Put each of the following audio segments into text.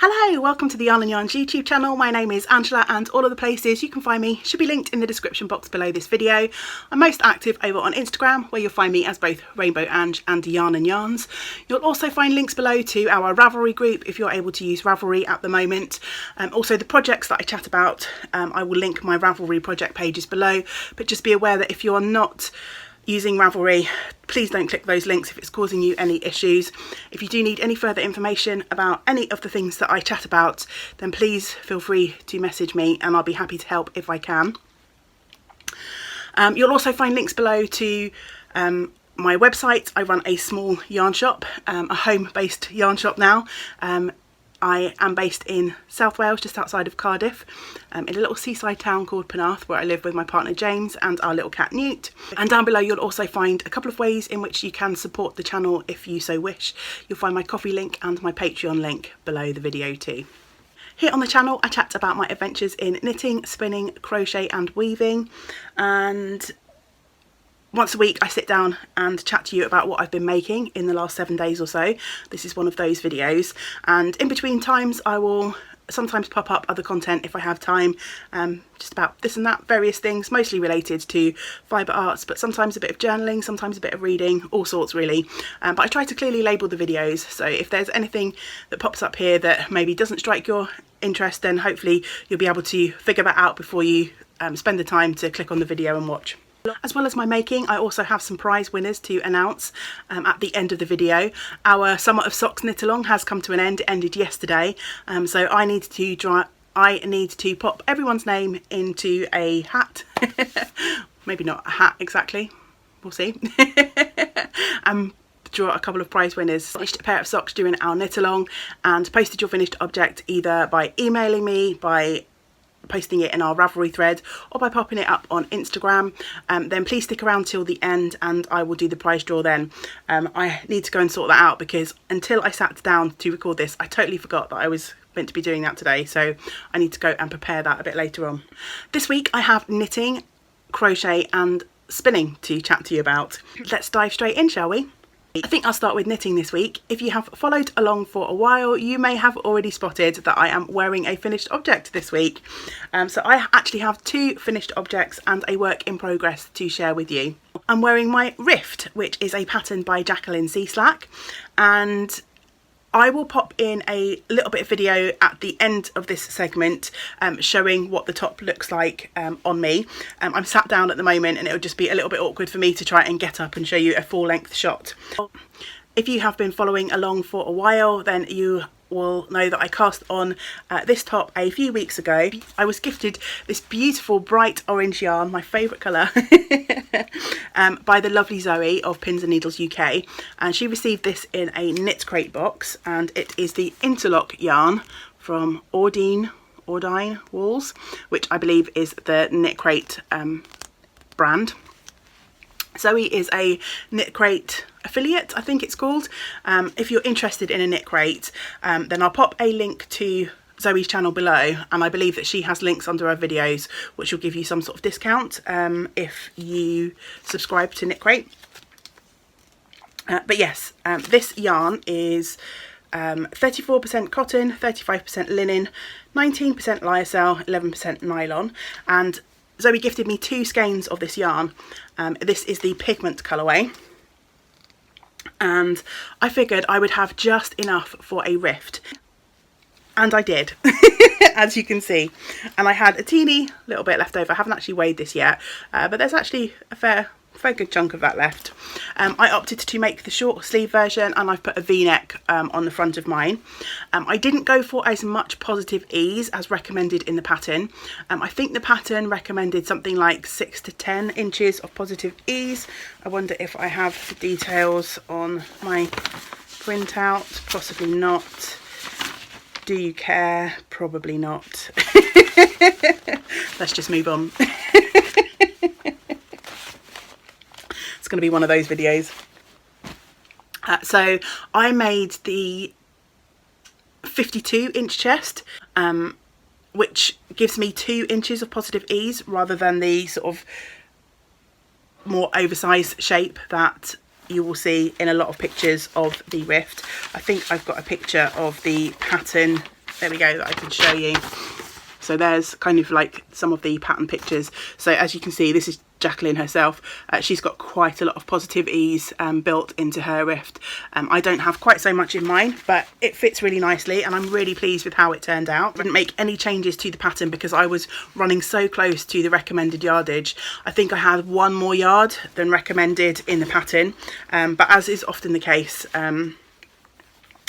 Hello, welcome to the Yarn and Yarns YouTube channel. My name is Angela and all of the places you can find me should be linked in the description box below this video. I'm most active over on Instagram, where you'll find me as both Rainbow Ange and Yarn and Yarns. You'll also find links below to our Ravelry group if you're able to use Ravelry at the moment. Also the projects that I chat about, I will link my Ravelry project pages below, but just be aware that if you're not using Ravelry, please don't click those links if it's causing you any issues. If you do need any further information about any of the things that I chat about, then please feel free to message me and I'll be happy to help if I can. You'll also find links below to my website. I run a small yarn shop, a home-based yarn shop now. I am based in South Wales, just outside of Cardiff, in a little seaside town called Penarth, where I live with my partner James and our little cat Newt. And down below you'll also find a couple of ways in which you can support the channel if you so wish. You'll find my Ko-fi link and my Patreon link below the video too. Here on the channel I chat about my adventures in knitting, spinning, crochet and weaving, and once a week I sit down and chat to you about what I've been making in the last 7 days or so. This is one of those videos, and in between times I will sometimes pop up other content if I have time, just about this and that, various things, mostly related to fibre arts, but sometimes a bit of journaling, sometimes a bit of reading, all sorts really. But I try to clearly label the videos, so if there's anything that pops up here that maybe doesn't strike your interest, then hopefully you'll be able to figure that out before you spend the time to click on the video and watch. As well as my making, I also have some prize winners to announce at the end of the video. Our Summer of Socks knit along has come to an end. It ended yesterday, so I need to pop everyone's name into a hat. Maybe not a hat exactly, we'll see. Draw a couple of prize winners. Finished a pair of socks during our knit along, and posted your finished object either by emailing me, by posting it in our Ravelry thread, or by popping it up on Instagram. Then please stick around till the end and I will do the prize draw then. I need to go and sort that out because until I sat down to record this I totally forgot that I was meant to be doing that today, so I need to go and prepare that a bit later on. This week I have knitting, crochet and spinning to chat to you about. Let's dive straight in, shall we? I think I'll start with knitting this week. If you have followed along for a while, you may have already spotted that I am wearing a finished object this week. So I actually have two finished objects and a work in progress to share with you. I'm wearing my Rift, which is a pattern by Jacqueline C. Slack, and I will pop in a little bit of video at the end of this segment showing what the top looks like on me. I'm sat down at the moment and it would just be a little bit awkward for me to try and get up and show you a full length shot. If you have been following along for a while, then you will know that I cast on this top a few weeks ago. I was gifted this beautiful bright orange yarn, my favourite colour, by the lovely Zoe of Pins and Needles UK, and she received this in a knit crate box, and it is the interlock yarn from Ordine Walls, which I believe is the knit crate brand. Zoe is a knit crate affiliate, I think it's called. If you're interested in a knit crate, then I'll pop a link to Zoe's channel below, and I believe that she has links under her videos which will give you some sort of discount if you subscribe to Knit Crate. But yes, this yarn is 34% cotton, 35% linen, 19% lyocell, 11% nylon, and Zoe gifted me two skeins of this yarn. This is the pigment colourway, and I figured I would have just enough for a Rift, and I did. As you can see, and I had a teeny little bit left over. I haven't actually weighed this yet, but there's actually a fair good chunk of that left. I opted to make the short sleeve version, and I've put a v-neck on the front of mine. I didn't go for as much positive ease as recommended in the pattern. I think the pattern recommended something like 6 to 10 inches of positive ease. I wonder if I have the details on my printout. Possibly not. Do you care? Probably not. Let's just move on. It's going to be one of those videos. So I made the 52-inch chest, which gives me 2 inches of positive ease rather than the sort of more oversized shape that you will see in a lot of pictures of the Rift. I think I've got a picture of the pattern there we go, that I can show you. So there's kind of like some of the pattern pictures. So as you can see, this is Jacqueline herself. She's got quite a lot of positive ease built into her rift. I don't have quite so much in mine, but it fits really nicely and I'm really pleased with how it turned out. I didn't make any changes to the pattern because I was running so close to the recommended yardage. I think I had 1 more yard than recommended in the pattern, but as is often the case,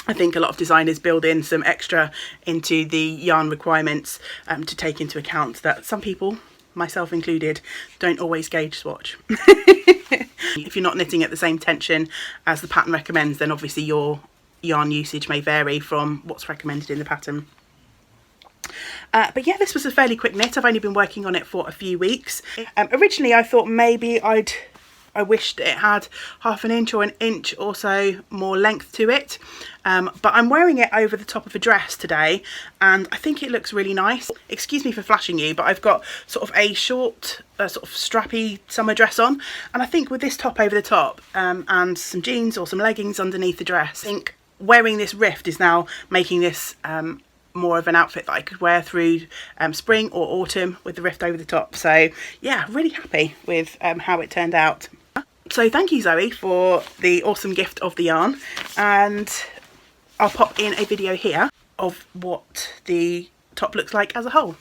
I think a lot of designers build in some extra into the yarn requirements to take into account that some people, myself included, don't always gauge swatch. If you're not knitting at the same tension as the pattern recommends, then obviously your yarn usage may vary from what's recommended in the pattern. But yeah, this was a fairly quick knit. I've only been working on it for a few weeks. Originally I thought maybe I wished it had 1/2 inch or 1 inch or so more length to it, but I'm wearing it over the top of a dress today and I think it looks really nice. Excuse me for flashing you, but I've got sort of a short sort of strappy summer dress on, and I think with this top over the top and some jeans or some leggings underneath the dress, I think wearing this rift is now making this more of an outfit that I could wear through spring or autumn with the rift over the top. So yeah, really happy with how it turned out. So thank you, Zoe, for the awesome gift of the yarn, and I'll pop in a video here of what the top looks like as a whole.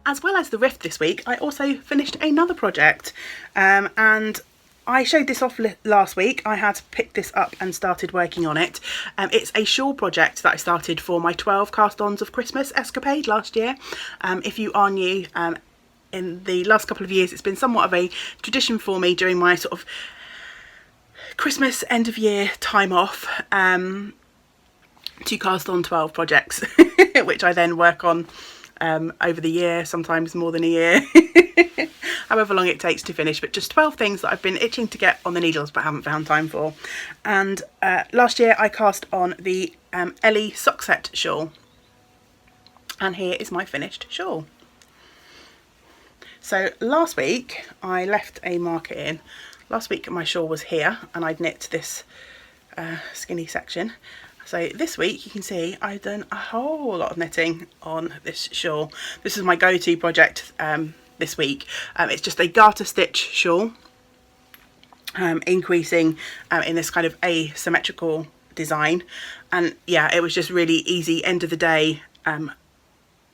As well as the rift this week, I also finished another project, and I showed this off last week. I had picked this up and started working on it. It's a shawl project that I started for my 12 cast-ons of Christmas escapade last year. If you are new, in the last couple of years it's been somewhat of a tradition for me during my sort of Christmas end of year time off to cast on 12 projects which I then work on over the year, sometimes more than a year, however long it takes to finish, but just 12 things that I've been itching to get on the needles but haven't found time for. And last year I cast on the Ellie sock set shawl, and here is my finished shawl. So last week I left a marker in. Last week my shawl was here and I'd knit this skinny section. So this week you can see I've done a whole lot of knitting on this shawl. This is my go-to project this week. It's just a garter stitch shawl, increasing in this kind of asymmetrical design. And yeah, it was just really easy, end of the day,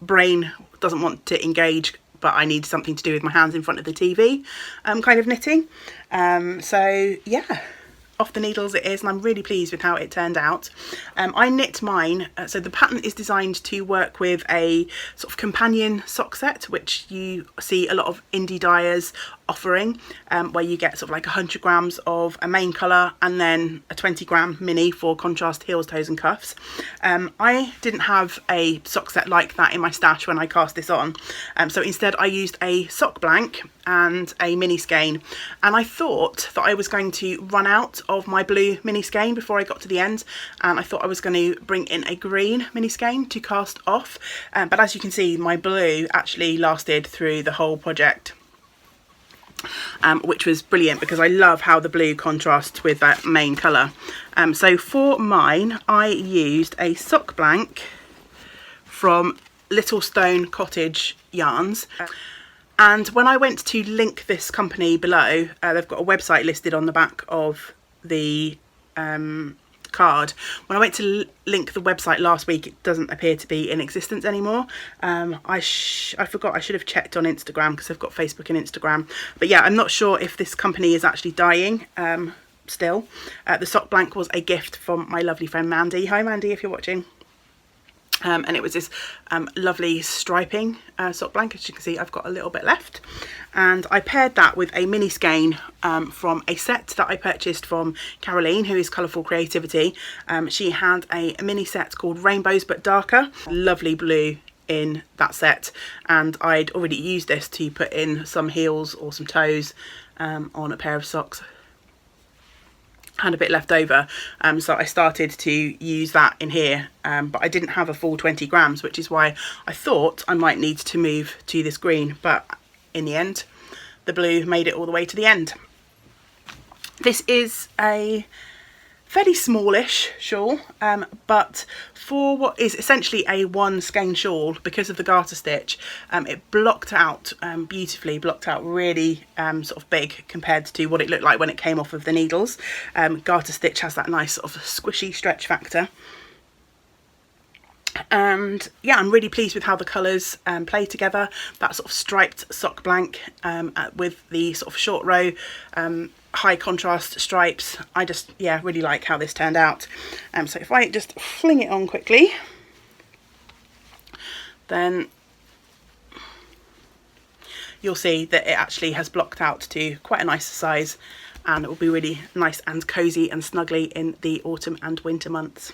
brain doesn't want to engage, but I need something to do with my hands in front of the TV kind of knitting. So yeah, off the needles it is, and I'm really pleased with how it turned out. I knit mine, so the pattern is designed to work with a sort of companion sock set, which you see a lot of indie dyers offering, where you get sort of like 100 grams of a main colour and then a 20-gram mini for contrast heels, toes and cuffs. I didn't have a sock set like that in my stash when I cast this on, so instead I used a sock blank and a mini skein, and I thought that I was going to run out of my blue mini skein before I got to the end, and I thought I was going to bring in a green mini skein to cast off, but as you can see my blue actually lasted through the whole project. Which was brilliant because I love how the blue contrasts with that main colour. So for mine I used a sock blank from Little Stone Cottage Yarns, and when I went to link this company below, they've got a website listed on the back of the card. When I went to link the website last week, it doesn't appear to be in existence anymore. I forgot, I should have checked on Instagram because I've got Facebook and Instagram, but yeah, I'm not sure if this company is actually dying still. The sock blank was a gift from my lovely friend Mandy. Hi Mandy, if you're watching. And it was this lovely striping sock blank. As you can see, I've got a little bit left, and I paired that with a mini skein from a set that I purchased from Caroline, who is Colourful Creativity. She had a mini set called Rainbows But Darker, lovely blue in that set, and I'd already used this to put in some heels or some toes on a pair of socks. had a bit left over, so I started to use that in here, but I didn't have a full 20 grams, which is why I thought I might need to move to this green, but in the end the blue made it all the way to the end. This is a fairly smallish shawl, but for what is essentially a one skein shawl, because of the garter stitch, it blocked out beautifully, blocked out really sort of big compared to what it looked like when it came off of the needles. Garter stitch has that nice sort of squishy stretch factor. And yeah, I'm really pleased with how the colours play together. That sort of striped sock blank with the sort of short row high contrast stripes. I just, yeah, really like how this turned out. So if I just fling it on quickly, then you'll see that it actually has blocked out to quite a nice size, and it will be really nice and cozy and snuggly in the autumn and winter months.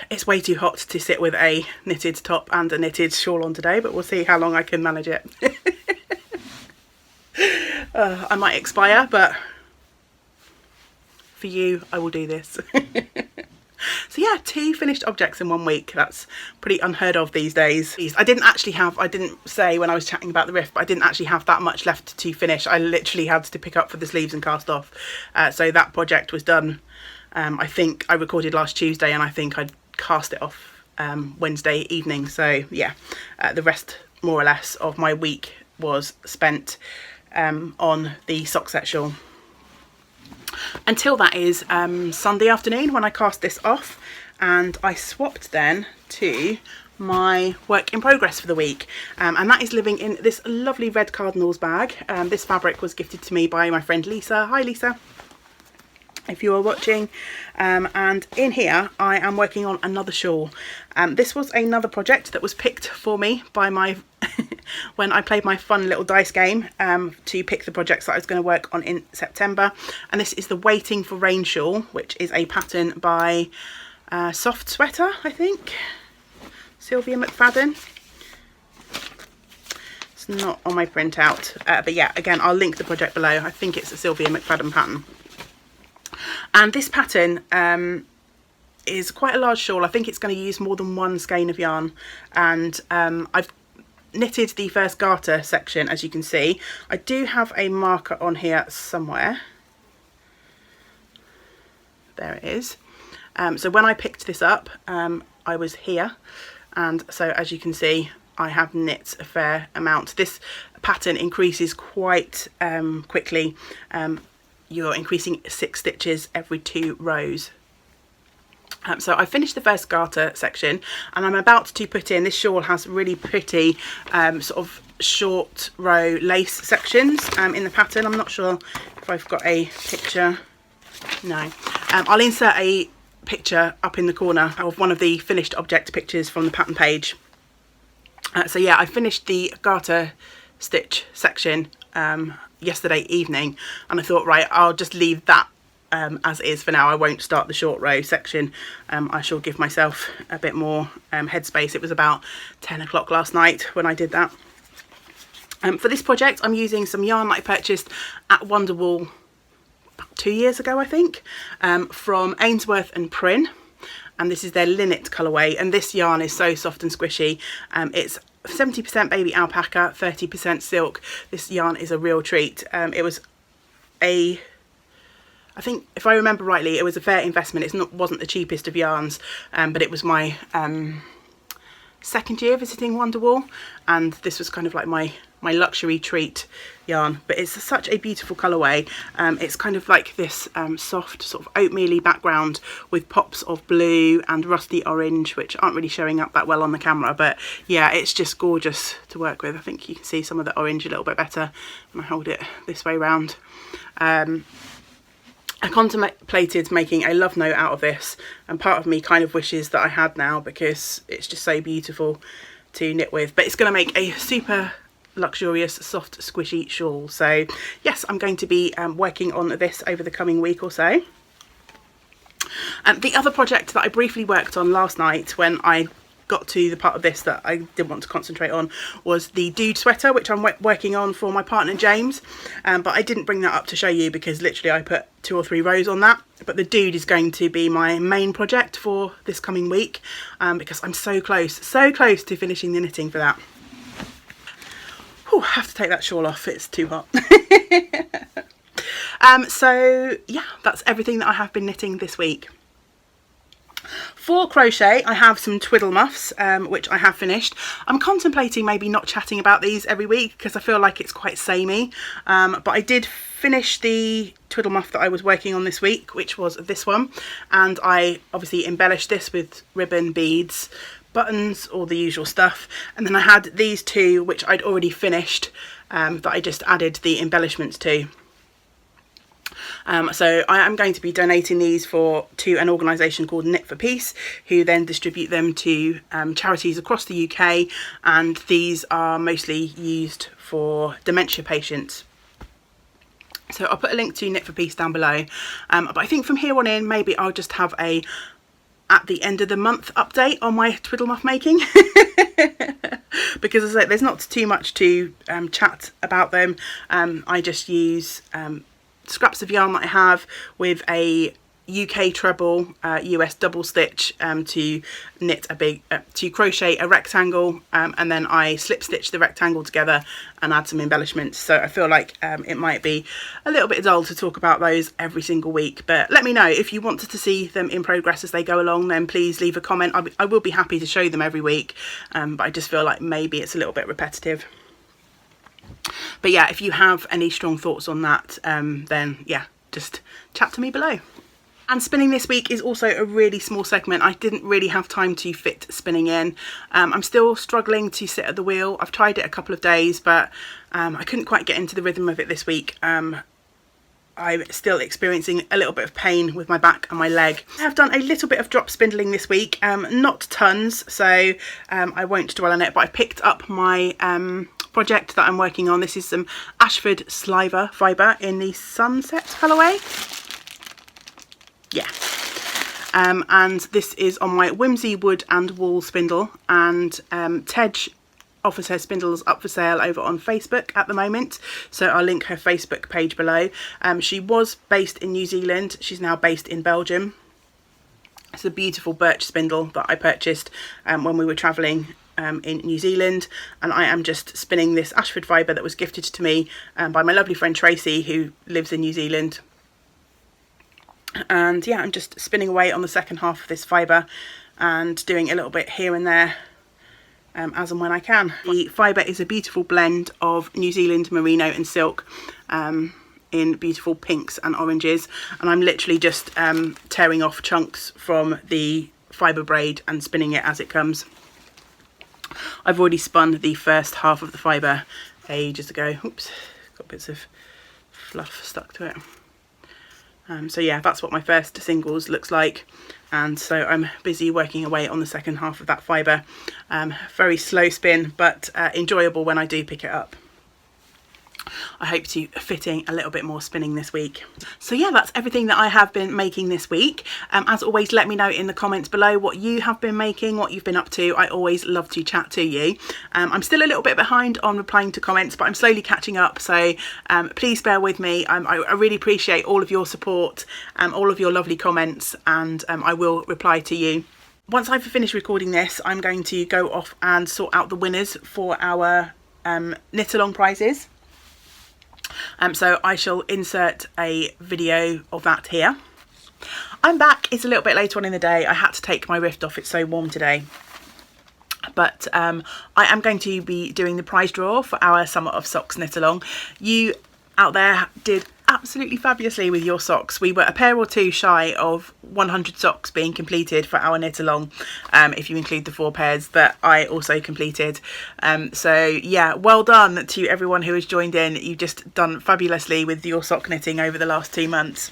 It's way too hot to sit with a knitted top and a knitted shawl on today, but we'll see how long I can manage it. I might expire, but for you I will do this. So yeah, 2 finished objects in 1 week. That's pretty unheard of these days. I didn't say when I was chatting about the rift, but I didn't actually have that much left to finish. I literally had to pick up for the sleeves and cast off. So that project was done. I think I recorded last Tuesday, and I think I'd cast it off Wednesday evening. So yeah, the rest more or less of my week was spent on the sock set shawl. Until that is Sunday afternoon when I cast this off, and I swapped then to my work in progress for the week, and that is living in this lovely red cardinals bag. This fabric was gifted to me by my friend Lisa. Hi Lisa, if you are watching. And in here I am working on another shawl. This was another project that was picked for me by my when I played my fun little dice game to pick the projects that I was going to work on in September. And this is the Waiting for Rain shawl, which is a pattern by Soft Sweater, I think, Sylvia McFadden. It's not on my printout, but yeah, again, I'll link the project below. I think it's a Sylvia McFadden pattern. And this pattern is quite a large shawl. I think it's going to use more than 1 skein of yarn, and I've knitted the first garter section, as you can see. I do have a marker on here somewhere. There it is. So when I picked this up, I was here, and so as you can see, I have knit a fair amount. This pattern increases quite quickly. You're increasing 6 stitches every 2 rows. So I finished the first garter section, and I'm about to put in, this shawl has really pretty sort of short row lace sections in the pattern. I'm not sure if I've got a picture. No. I'll insert a picture up in the corner of one of the finished object pictures from the pattern page. So yeah, I finished the garter stitch section yesterday evening, and I thought, right, I'll just leave that as is for now. I won't start the short row section. I shall give myself a bit more headspace. It was about 10 o'clock last night when I did that. For this project, I'm using some yarn that I purchased at Wonderwall about 2 years ago, I think, from Ainsworth and Prynne, and this is their Linnet colourway, and this yarn is so soft and squishy. It's 70% baby alpaca, 30% silk. This yarn is a real treat. It was I think, if I remember rightly, it was a fair investment. It wasn't the cheapest of yarns, but it was my second year visiting Wonderwall, and this was kind of like my luxury treat yarn. But it's such a beautiful colourway. It's kind of like this soft sort of oatmeal-y background with pops of blue and rusty orange, which aren't really showing up that well on the camera, but yeah, it's just gorgeous to work with. I think you can see some of the orange a little bit better when I hold it this way round. I contemplated making a love note out of this, and part of me kind of wishes that I had now, because it's just so beautiful to knit with. But it's going to make a super luxurious, soft, squishy shawl. So yes, I'm going to be working on this over the coming week or so. The other project that I briefly worked on last night when I got to the part of this that I didn't want to concentrate on was the dude sweater, which I'm working on for my partner James, but I didn't bring that up to show you because literally I put 2 or 3 rows on that. But the dude is going to be my main project for this coming week, because I'm so close to finishing the knitting for that. Whew, I have to take that shawl off, it's too hot. So yeah, that's everything that I have been knitting this week. For crochet, I have some twiddle muffs, which I have finished. I'm contemplating maybe not chatting about these every week because I feel like it's quite samey, but I did finish the twiddle muff that I was working on this week, which was this one, and I obviously embellished this with ribbon, beads, buttons, all the usual stuff, and then I had these 2 which I'd already finished, that I just added the embellishments to. So I am going to be donating these to an organisation called Knit for Peace, who then distribute them to charities across the UK, and these are mostly used for dementia patients. So I'll put a link to Knit for Peace down below, but I think from here on in maybe I'll just have a at the end of the month update on my twiddle muff making. Because as I say, there's not too much to chat about them. I just use scraps of yarn that I have with a UK treble, US double stitch, to knit a big, to crochet a rectangle, and then I slip stitch the rectangle together and add some embellishments. So I feel like it might be a little bit dull to talk about those every single week, but let me know if you wanted to see them in progress as they go along, then please leave a comment. I will be happy to show them every week, but I just feel like maybe it's a little bit repetitive. But yeah, if you have any strong thoughts on that, then yeah, just chat to me below. And spinning this week is also a really small segment. I didn't really have time to fit spinning in. I'm still struggling to sit at the wheel. I've tried it a couple of days, but I couldn't quite get into the rhythm of it this week. I'm still experiencing a little bit of pain with my back and my leg. I have done a little bit of drop spindling this week, not tons, so I won't dwell on it, but I picked up my project that I'm working on. This is some Ashford Sliver fibre in the Sunset colourway. Yeah. And this is on my Whimsy Wood and Wool spindle, and Tej offers her spindles up for sale over on Facebook at the moment, so I'll link her Facebook page below. She was based in New Zealand, she's now based in Belgium. It's a beautiful birch spindle that I purchased when we were travelling in New Zealand, and I am just spinning this Ashford fibre that was gifted to me by my lovely friend Tracy, who lives in New Zealand. And yeah, I'm just spinning away on the second half of this fibre and doing a little bit here and there as and when I can. The fibre is a beautiful blend of New Zealand merino and silk in beautiful pinks and oranges, and I'm literally just tearing off chunks from the fibre braid and spinning it as it comes. I've already spun the first half of the fibre ages ago. Oops, got bits of fluff stuck to it. So yeah, that's what my first singles looks like, and so I'm busy working away on the second half of that fibre. Very slow spin, but enjoyable when I do pick it up. I hope to fit in a little bit more spinning this week. So yeah, that's everything that I have been making this week. As always, let me know in the comments below what you have been making, what you've been up to. I always love to chat to you. I'm still a little bit behind on replying to comments, but I'm slowly catching up, so please bear with me. I really appreciate all of your support, all of your lovely comments, and I will reply to you. Once I've finished recording this, I'm going to go off and sort out the winners for our knit along prizes. So I shall insert a video of that here. I'm back. It's a little bit later on in the day. I had to take my rift off, it's so warm today. But I am going to be doing the prize draw for our Summer of Socks knit along. You out there did absolutely fabulously with your socks. We were a pair or two shy of 100 socks being completed for our knit along, if you include the 4 pairs that I also completed. So yeah, well done to everyone who has joined in. You've just done fabulously with your sock knitting over the last 2 months.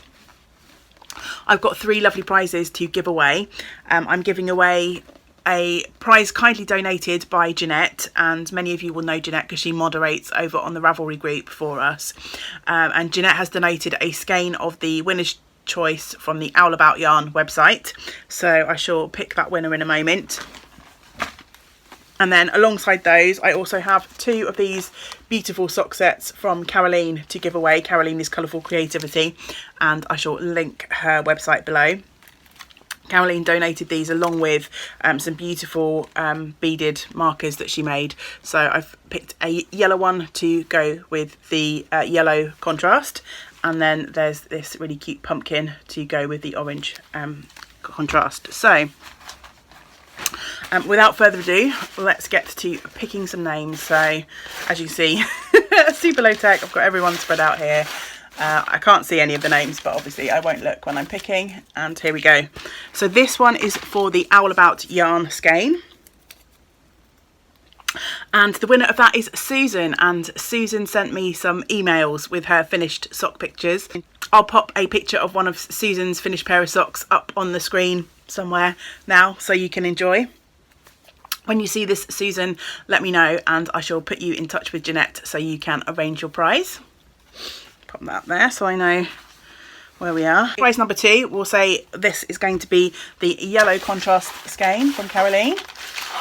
I've got 3 lovely prizes to give away. I'm giving away a prize kindly donated by Jeanette, and many of you will know Jeanette because she moderates over on the Ravelry group for us, and Jeanette has donated a skein of the winner's choice from the Owl About Yarn website, so I shall pick that winner in a moment. And then alongside those, I also have 2 of these beautiful sock sets from Caroline to give away. Caroline is Colourful Creativity, and I shall link her website below. Caroline donated these along with some beautiful beaded markers that she made. So I've picked a yellow one to go with the yellow contrast. And then there's this really cute pumpkin to go with the orange contrast. So without further ado, let's get to picking some names. So as you can see, super low tech. I've got everyone spread out here. I can't see any of the names, but obviously I won't look when I'm picking. And here we go. So this one is for the Owl About yarn skein. And the winner of that is Susan, and Susan sent me some emails with her finished sock pictures. I'll pop a picture of one of Susan's finished pair of socks up on the screen somewhere now so you can enjoy. When you see this, Susan, let me know and I shall put you in touch with Jeanette so you can arrange your prize. Pop that there so I know where we are. Prize number 2, we'll say this is going to be the yellow contrast skein from Caroline.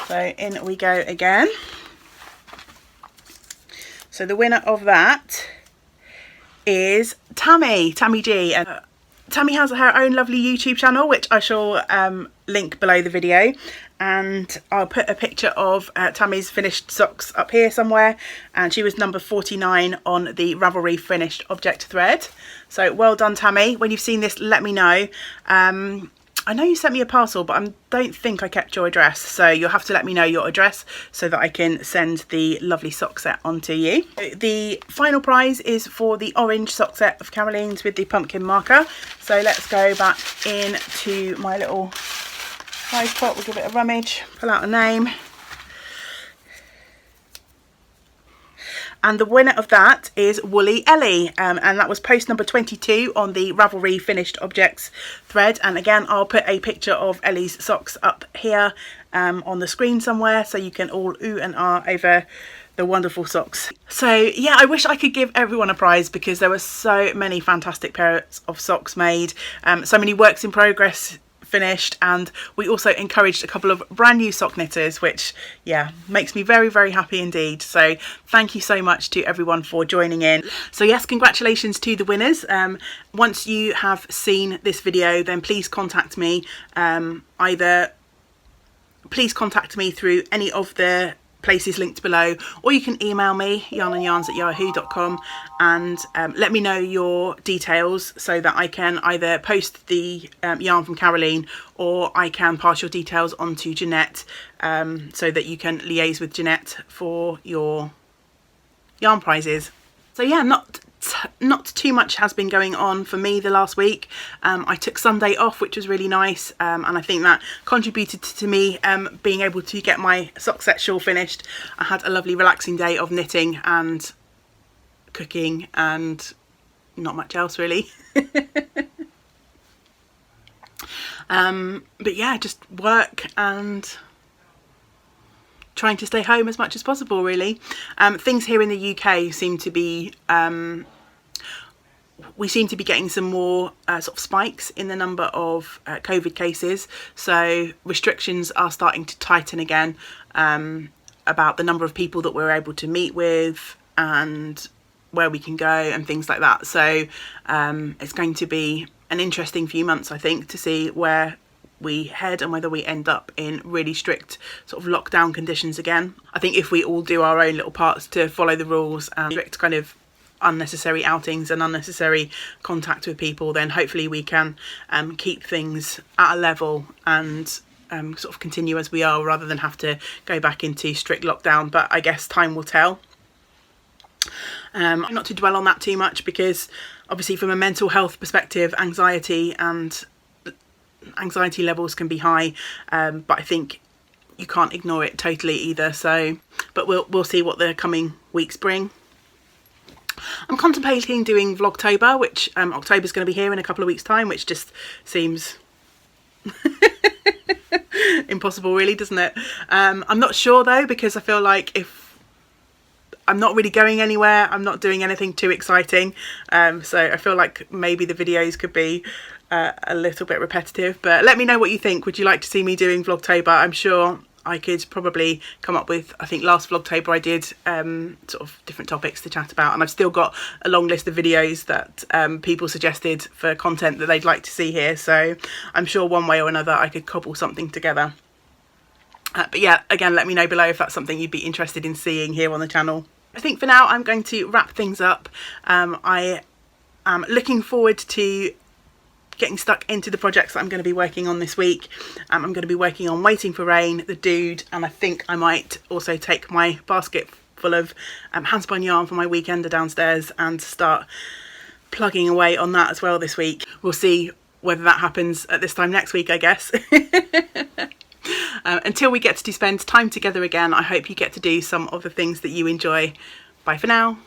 So in we go again. So the winner of that is Tammy G. And Tammy has her own lovely YouTube channel, which I shall link below the video. And I'll put a picture of Tammy's finished socks up here somewhere. And she was number 49 on the Ravelry finished object thread. So well done, Tammy. When you've seen this, let me know. I know you sent me a parcel, but I don't think I kept your address. So you'll have to let me know your address so that I can send the lovely sock set onto you. The final prize is for the orange sock set of Caroline's with the pumpkin marker. So let's go back into my little prize pot. We'll give it a rummage, pull out a name. And the winner of that is Woolly Ellie, and that was post number 22 on the Ravelry finished objects thread. And again, I'll put a picture of Ellie's socks up here on the screen somewhere so you can all ooh and ah over the wonderful socks. So yeah, I wish I could give everyone a prize because there were so many fantastic pairs of socks made, so many works in progress finished, and we also encouraged a couple of brand new sock knitters, which yeah makes me very, very happy indeed. So thank you so much to everyone for joining in. So yes, congratulations to the winners. Once you have seen this video, then please contact me, please contact me through any of the places linked below, or you can email me yarnandyarns@yahoo.com and let me know your details so that I can either post the yarn from Caroline or I can pass your details on to Jeanette so that you can liaise with Jeanette for your yarn prizes. So yeah, not too much has been going on for me the last week. I took Sunday off, which was really nice, and I think that contributed to me being able to get my sock set shawl finished. I had a lovely relaxing day of knitting and cooking and not much else really. But yeah, just work and trying to stay home as much as possible really. Things here in the UK seem to be we seem to be getting some more sort of spikes in the number of COVID cases, so restrictions are starting to tighten again about the number of people that we're able to meet with and where we can go and things like that. So it's going to be an interesting few months, I think, to see where we head and whether we end up in really strict sort of lockdown conditions again. I think if we all do our own little parts to follow the rules and strict kind of unnecessary outings and unnecessary contact with people, then hopefully we can keep things at a level and sort of continue as we are rather than have to go back into strict lockdown. But I guess time will tell. Not to dwell on that too much because obviously from a mental health perspective, anxiety levels can be high, but I think you can't ignore it totally either. So but we'll see what the coming weeks bring. I'm contemplating doing Vlogtober, which October's going to be here in a couple of weeks time, which just seems impossible really, doesn't it? I'm not sure though, because I feel like if I'm not really going anywhere, I'm not doing anything too exciting, so I feel like maybe the videos could be a little bit repetitive. But let me know what you think. Would you like to see me doing Vlogtober? I'm sure I could probably come up with, I think last Vlogtober I did sort of different topics to chat about, and I've still got a long list of videos that people suggested for content that they'd like to see here, so I'm sure one way or another I could cobble something together. But yeah, again, let me know below if that's something you'd be interested in seeing here on the channel. I think for now I'm going to wrap things up. I am looking forward to getting stuck into the projects that I'm going to be working on this week. I'm going to be working on Waiting for Rain, The Dude, and I think I might also take my basket full of handspun yarn for my weekender downstairs and start plugging away on that as well this week. We'll see whether that happens at this time next week, I guess. Until we get to spend time together again, I hope you get to do some of the things that you enjoy. Bye for now.